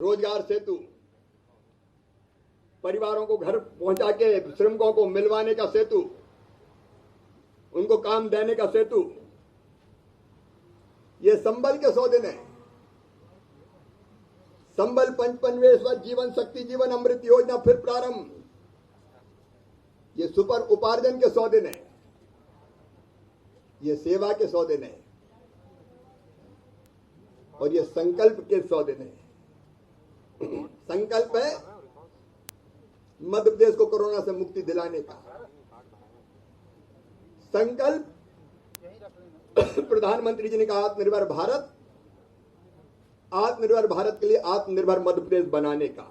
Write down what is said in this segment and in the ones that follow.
रोजगार सेतु, परिवारों को घर पहुंचा के श्रमिकों को मिलवाने का सेतु, उनको काम देने का सेतु, ये संबल के 100 दिन है। संबल पंचपनवेश्वर जीवन शक्ति जीवन अमृत योजना फिर प्रारंभ, ये सुपर उपार्जन के 100 दिन है, ये सेवा के 100 दिन है और ये संकल्प के 100 दिन है। संकल्प है मध्य प्रदेश को कोरोना से मुक्ति दिलाने का। संकल्प प्रधानमंत्री जी ने कहा आत्मनिर्भर भारत, आत्मनिर्भर भारत के लिए आत्मनिर्भर मध्य प्रदेश बनाने का।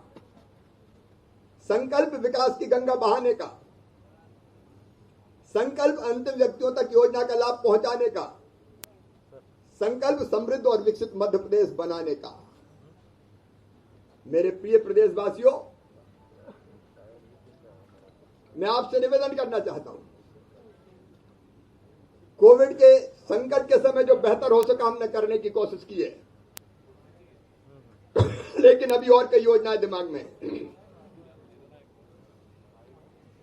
संकल्प विकास की गंगा बहाने का। संकल्प अंतिम व्यक्तियों तक योजना का लाभ पहुंचाने का। संकल्प समृद्ध और विकसित मध्य प्रदेश बनाने का। मेरे प्रिय प्रदेशवासियों, मैं आपसे निवेदन करना चाहता हूं, कोविड के संकट के समय जो बेहतर हो सका हमने करने की कोशिश की है, लेकिन अभी और कई योजनाएं दिमाग में।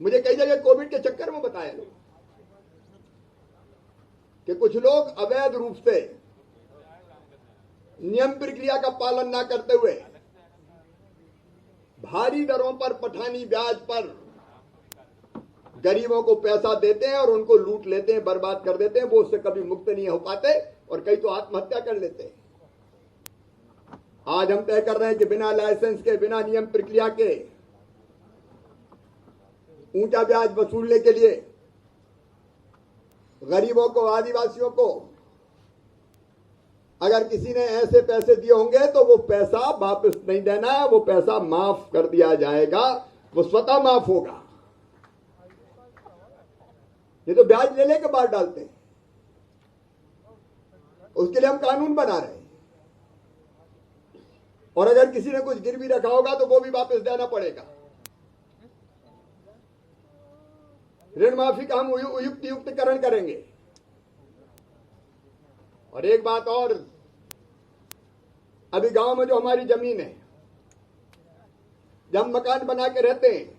मुझे कई जगह कोविड के चक्कर में बताया लोग कि कुछ लोग अवैध रूप से नियम प्रक्रिया का पालन ना करते हुए भारी दरों पर पठानी ब्याज पर गरीबों को पैसा देते हैं और उनको लूट लेते हैं, बर्बाद कर देते हैं। वो उससे कभी मुक्त नहीं हो पाते और कई तो आत्महत्या कर लेते हैं। आज हम तय कर रहे हैं कि बिना लाइसेंस के, बिना नियम प्रक्रिया के ऊंचा ब्याज वसूलने के लिए गरीबों को, आदिवासियों को अगर किसी ने ऐसे पैसे दिए होंगे तो वो पैसा वापस नहीं देना है, वो पैसा माफ कर दिया जाएगा, वो स्वतः माफ होगा। ये तो ब्याज ले लेके बाहर डालते हैं, उसके लिए हम कानून बना रहे हैं। और अगर किसी ने कुछ गिरवी रखा होगा तो वो भी वापस देना पड़ेगा। ऋण माफी का हम युक्तिकरण करेंगे। और एक बात और, अभी गांव में जो हमारी जमीन है, जब मकान बना के रहते हैं,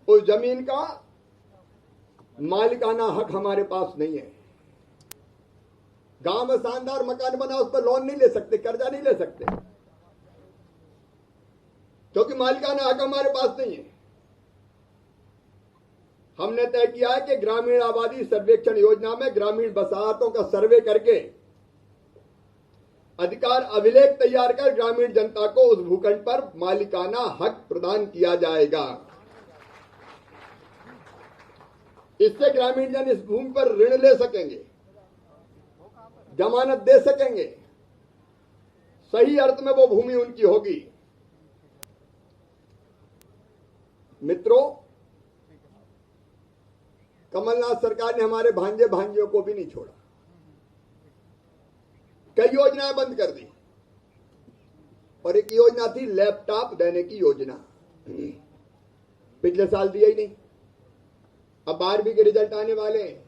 उस जमीन का मालिकाना हक हमारे पास नहीं है। गांव में शानदार मकान बना, उस पर लोन नहीं ले सकते, कर्जा नहीं ले सकते, क्योंकि मालिकाना हक हमारे पास नहीं है। हमने तय किया है कि ग्रामीण आबादी सर्वेक्षण योजना में ग्रामीण बसाहतों का सर्वे करके अधिकार अभिलेख तैयार कर ग्रामीण जनता को उस भूखंड पर मालिकाना हक प्रदान किया जाएगा। इससे ग्रामीण जन इस भूमि पर ऋण ले सकेंगे, जमानत दे सकेंगे, सही अर्थ में वो भूमि उनकी होगी। मित्रों, कमलनाथ सरकार ने हमारे भांजे भांजियों को भी नहीं छोड़ा, कई योजनाएं बंद कर दी। और एक योजना थी लैपटॉप देने की योजना, पिछले साल दिया ही नहीं। अब 12वीं के रिजल्ट आने वाले हैं,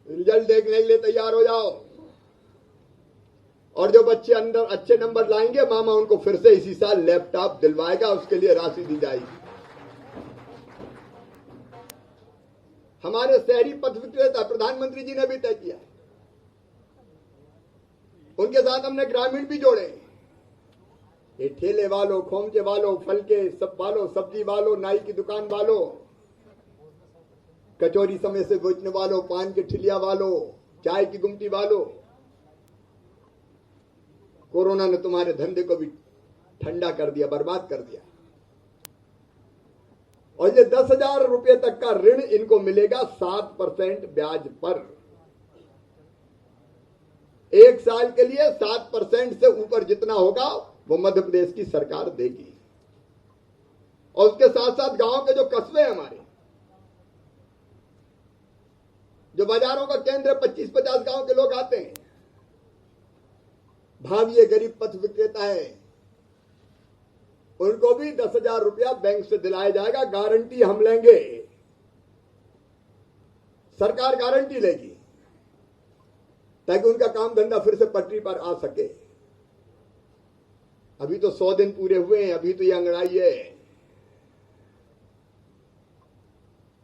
रिजल्ट देखने के लिए तैयार हो जाओ। और जो बच्चे अंदर अच्छे नंबर लाएंगे, मामा उनको फिर से इसी साल लैपटॉप दिलवाएगा, उसके लिए राशि दी जाएगी। हमारे शहरी पथ विक्रेता प्रधानमंत्री जी ने भी तय किया, उनके साथ हमने ग्रामीण भी जोड़े। ये ठेले वालों, खोमचे वालों, फल के सब वालों, सब्जी वालों, नाई की दुकान वालों, कचौरी समय से बेचने वालों, पान के ठिलिया वालों, चाय की गुमटी वालों, कोरोना ने तुम्हारे धंधे को भी ठंडा कर दिया, बर्बाद कर दिया। और ये 10,000 रुपए तक का ऋण इनको मिलेगा 7% ब्याज पर। 1 साल के लिए 7% से ऊपर जितना होगा वो मध्य प्रदेश की सरकार देगी। और उसके साथ साथ गांव के जो कस्बे हैं हमारे, जो बाजारों का केंद्र 25-50 गांव के लोग आते हैं, भावी गरीब पथ विक्रेता है, उनको भी 10,000 रुपया बैंक से दिलाया जाएगा। गारंटी हम लेंगे, सरकार गारंटी लेगी, ताकि उनका काम धंधा फिर से पटरी पर आ सके। अभी तो 100 दिन पूरे हुए हैं, अभी तो ये अंगड़ाई है।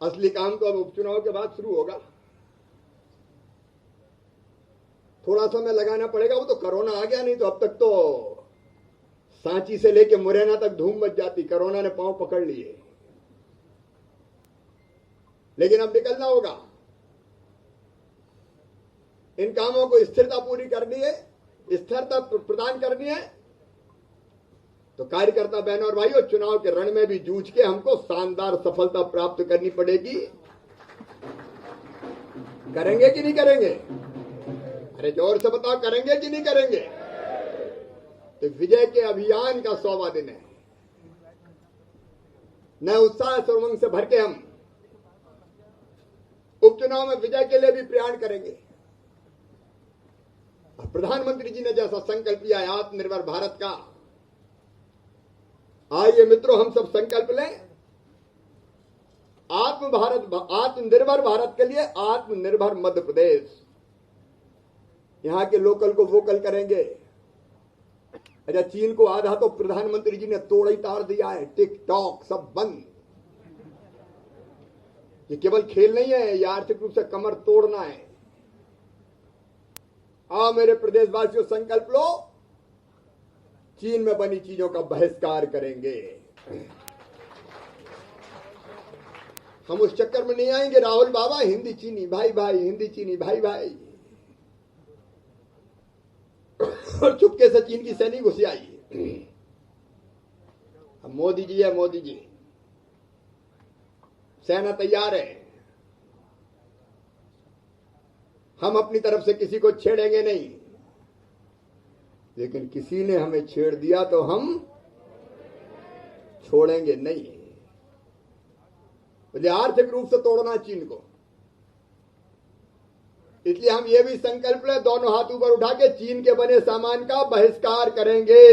असली काम तो अब उपचुनाव के बाद शुरू होगा। थोड़ा समय लगाना पड़ेगा, वो तो कोरोना आ गया, नहीं तो अब तक तो सांची से लेके मुरैना तक धूम मच जाती। कोरोना ने पांव पकड़ लिए, लेकिन अब निकलना होगा। इन कामों को स्थिरता पूरी करनी है, स्थिरता प्रदान करनी है। तो कार्यकर्ता बहनों और भाइयों, चुनाव के रण में भी जूझ के हमको शानदार सफलता प्राप्त करनी पड़ेगी। करेंगे कि नहीं करेंगे? अरे जोर से बताओ, करेंगे कि नहीं करेंगे? तो विजय के अभियान का 100वां दिन है। नए उत्साह से उमंग से भर के हम उपचुनाव में विजय के लिए भी प्रयाण करेंगे। प्रधानमंत्री जी ने जैसा संकल्प लिया है आत्मनिर्भर भारत का, आइए मित्रों हम सब संकल्प लें। आत्मनिर्भर भारत के लिए आत्मनिर्भर मध्य प्रदेश। यहां के लोकल को वोकल करेंगे। अच्छा, चीन को आधा तो प्रधानमंत्री जी ने तोड़ ही तार दिया है। टिकटॉक सब बंद। ये केवल खेल नहीं है, ये आर्थिक रूप से कमर तोड़ना है। आओ मेरे प्रदेशवासियों, संकल्प लो, चीन में बनी चीजों का बहिष्कार करेंगे। हम उस चक्कर में नहीं आएंगे राहुल बाबा, हिंदी चीनी भाई भाई, हिंदी चीनी भाई भाई, और चुपके से चीन की सैनिक घुस आई। मोदी जी है, मोदी जी, सेना तैयार है। हम अपनी तरफ से किसी को छेड़ेंगे नहीं, लेकिन किसी ने हमें छेड़ दिया तो हम छोड़ेंगे नहीं। तो आर्थिक रूप से तोड़ना चीन को, इसलिए हम ये भी संकल्प ले, दोनों हाथ ऊपर उठा के चीन के बने सामान का बहिष्कार करेंगे।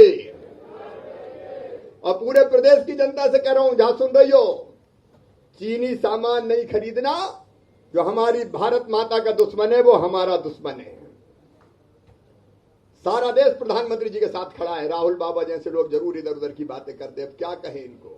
और पूरे प्रदेश की जनता से कह रहा हूं, जहां सुन रही हो, चीनी सामान नहीं खरीदना। जो हमारी भारत माता का दुश्मन है वो हमारा दुश्मन है। सारा देश प्रधानमंत्री जी के साथ खड़ा है। राहुल बाबा जैसे लोग जरूर इधर उधर की बातें करते हैं, अब क्या कहें इनको।